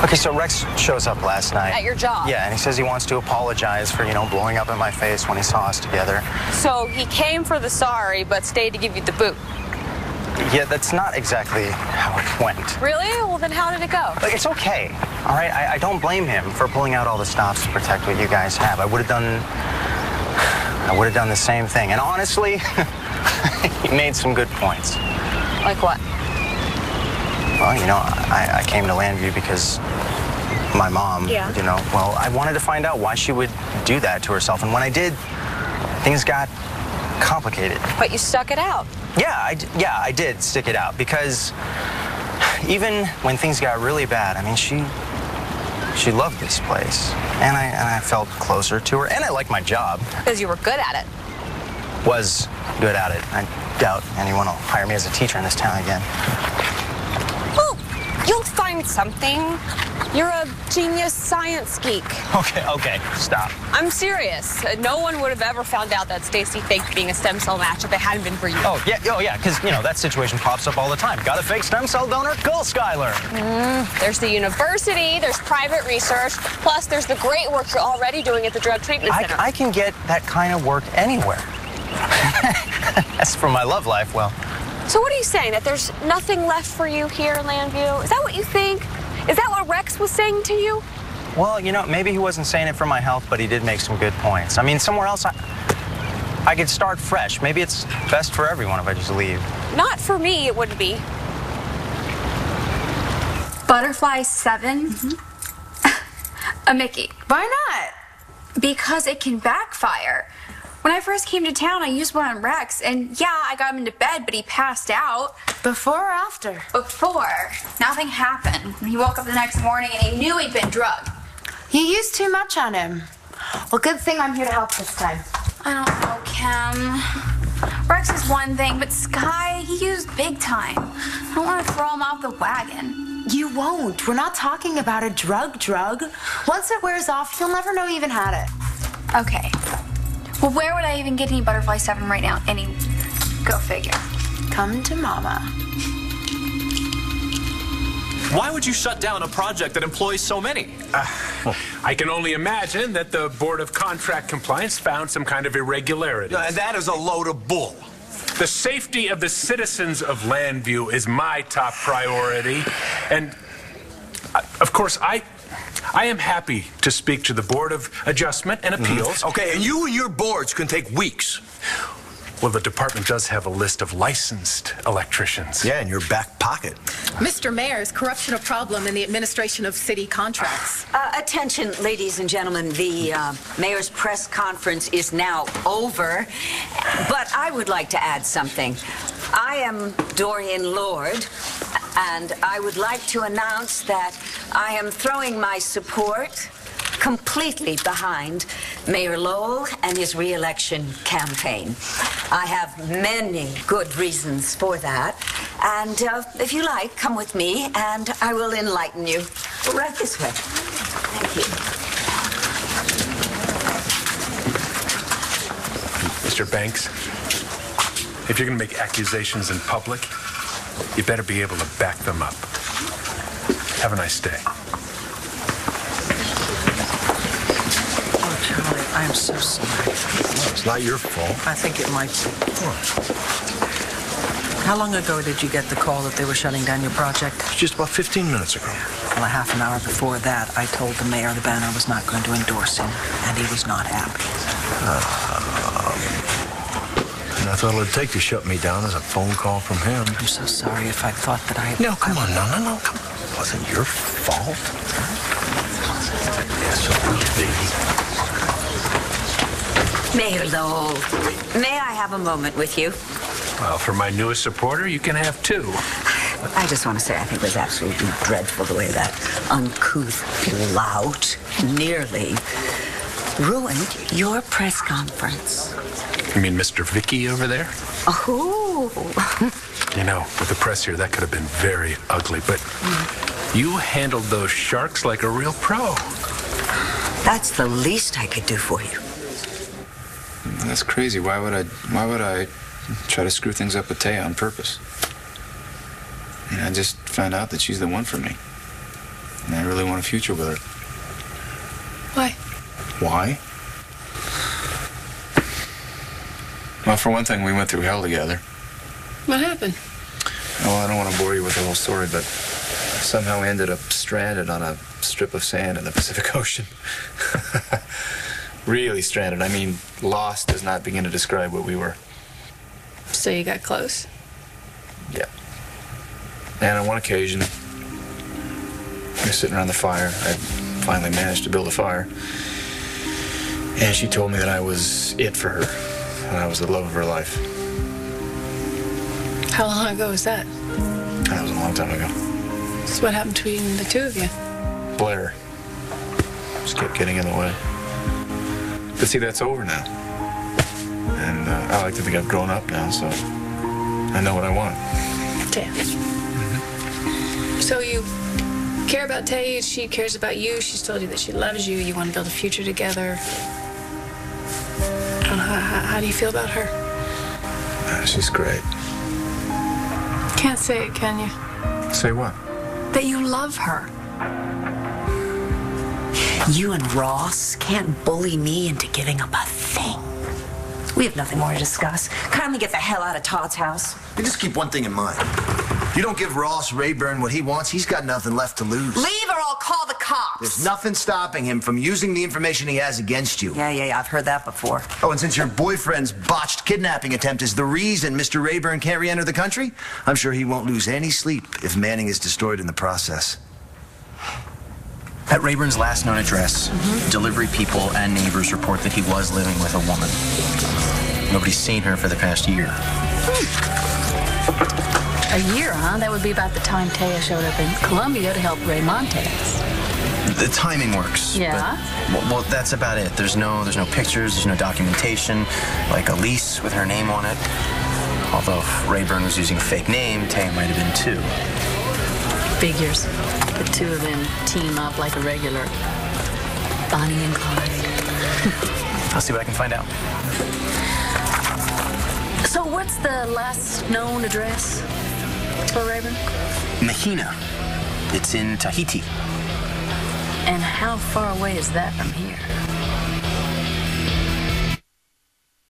Okay, so Rex shows up last night. At your job? Yeah, and he says he wants to apologize for, blowing up in my face when he saw us together. So he came for the sorry, but stayed to give you the boot. Yeah, that's not exactly how it went. Really? Well, then how did it go? Like, it's okay, all right? I don't blame him for pulling out all the stops to protect what you guys have. I would have done the same thing. And honestly, he made some good points. Like what? Well, I came to Landview because my mom, well, I wanted to find out why she would do that to herself. And when I did, things got complicated. But you stuck it out. Yeah, I did stick it out because even when things got really bad, I mean, she loved this place. And I felt closer to her. And I liked my job. Because you were good at it. Was good at it. I doubt anyone will hire me as a teacher in this town again. You'll find something. You're a genius science geek. Okay, stop. I'm serious. No one would have ever found out that Stacy faked being a stem cell match if it hadn't been for you. Oh, yeah, because, that situation pops up all the time. Got a fake stem cell donor? Go, Skylar. There's the university, there's private research, plus there's the great work you're already doing at the drug treatment center. I can get that kind of work anywhere. As for my love life, well... So what are you saying, that there's nothing left for you here in Landview? Is that what you think? Is that what Rex was saying to you? Well, maybe he wasn't saying it for my health, but he did make some good points. I mean, somewhere else, I could start fresh. Maybe it's best for everyone if I just leave. Not for me, it wouldn't be. Butterfly 7? A Mickey. Why not? Because it can backfire. When I first came to town, I used one on Rex, and yeah, I got him into bed, but he passed out. Before or after? Before. Nothing happened. He woke up the next morning and he knew he'd been drugged. You used too much on him. Well, good thing I'm here to help this time. I don't know, Kim. Rex is one thing, but Sky, he used big time. I don't want to throw him off the wagon. You won't. We're not talking about a drug. Once it wears off, you'll never know you even had it. Okay. Well, where would I even get any Butterfly 7 right now? Go figure. Come to Mama. Why would you shut down a project that employs so many? I can only imagine that the Board of Contract Compliance found some kind of irregularity. That is a load of bull. The safety of the citizens of Landview is my top priority. And, of course, I am happy to speak to the Board of Adjustment and Appeals. Okay, and you and your boards can take weeks. Well, the department does have a list of licensed electricians. Yeah, in your back pocket. Mr. Mayor, is corruption a problem in the administration of city contracts? Attention, ladies and gentlemen. The mayor's press conference is now over, but I would like to add something. I am Dorian Lord, and I would like to announce that I am throwing my support completely behind Mayor Lowell and his re-election campaign. I have many good reasons for that, and if you like, come with me and I will enlighten you. Right this way. Thank you. Mr. Banks, if you're going to make accusations in public, you better be able to back them up. Have a nice day. I am so sorry. No, it's not your fault. I think it might be. How long ago did you get the call that they were shutting down your project? Just about 15 minutes ago. Well, a half an hour before that, I told the mayor the banner was not going to endorse him, and he was not happy. And I thought all it'd take to shut me down is a phone call from him. I'm so sorry if I thought that I had... No, come on, no, come on. It wasn't your fault. Yes, it will be. Mayor Lowell, may I have a moment with you? Well, for my newest supporter, you can have two. I just want to say I think it was absolutely dreadful the way that uncouth lout nearly ruined your press conference. You mean Mr. Vicky over there? Oh. With the press here, that could have been very ugly, but you handled those sharks like a real pro. That's the least I could do for you. That's crazy. Why would I try to screw things up with Taya on purpose? I just found out that she's the one for me. And I really want a future with her. Why? Why? Well, for one thing, we went through hell together. What happened? Oh, I don't want to bore you with the whole story, but somehow we ended up stranded on a strip of sand in the Pacific Ocean. Really stranded. I mean, lost does not begin to describe what we were. So you got close? Yeah. And on one occasion, we were sitting around the fire. I finally managed to build a fire. And she told me that I was it for her. And I was the love of her life. How long ago was that? That was a long time ago. So what happened between the two of you? Blair. Just kept getting in the way. But see, that's over now. And I like to think I've grown up now, so I know what I want. Damn. Mm-hmm. So you care about Tay, she cares about you, she's told you that she loves you, you want to build a future together. How do you feel about her? She's great. Can't say it, can you? Say what? That you love her. You and Ross can't bully me into giving up a thing. We have nothing more to discuss. Kindly get the hell out of Todd's house. You just keep one thing in mind. You don't give Ross Rayburn what he wants, he's got nothing left to lose. Leave or I'll call the cops. There's nothing stopping him from using the information he has against you. Yeah, I've heard that before. Oh, and since your boyfriend's botched kidnapping attempt is the reason Mr. Rayburn can't re-enter the country, I'm sure he won't lose any sleep if Manning is destroyed in the process. At Rayburn's last known address, delivery people and neighbors report that he was living with a woman. Nobody's seen her for the past year. A year, huh? That would be about the time Taya showed up in Colombia to help Ray Montes. The timing works. Yeah? But, well, that's about it. There's no pictures, there's no documentation, like a lease with her name on it. Although if Rayburn was using a fake name, Taya might have been too. Figures. The two of them team up like a regular Bonnie and Clyde. I'll see what I can find out. So what's the last known address for Rayburn? Mahina. It's in Tahiti. And how far away is that from here?